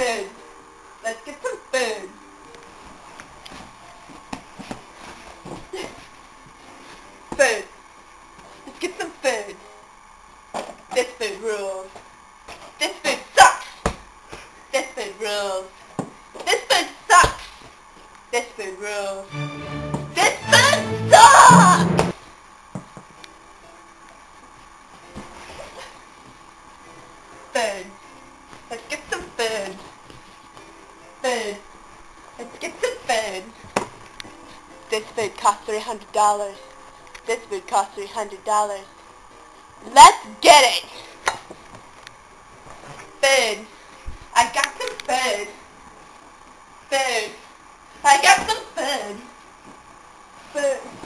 food. Let's get some food. Food. Let's get some food. This food rules. This food sucks. This food rules. This food sucks. This food rules. This food sucks! Food. Let's get some food. Food. Let's get some food. This food costs $300. This food costs $300. Let's get it! Food. I got some food. Food. I got some food. Food.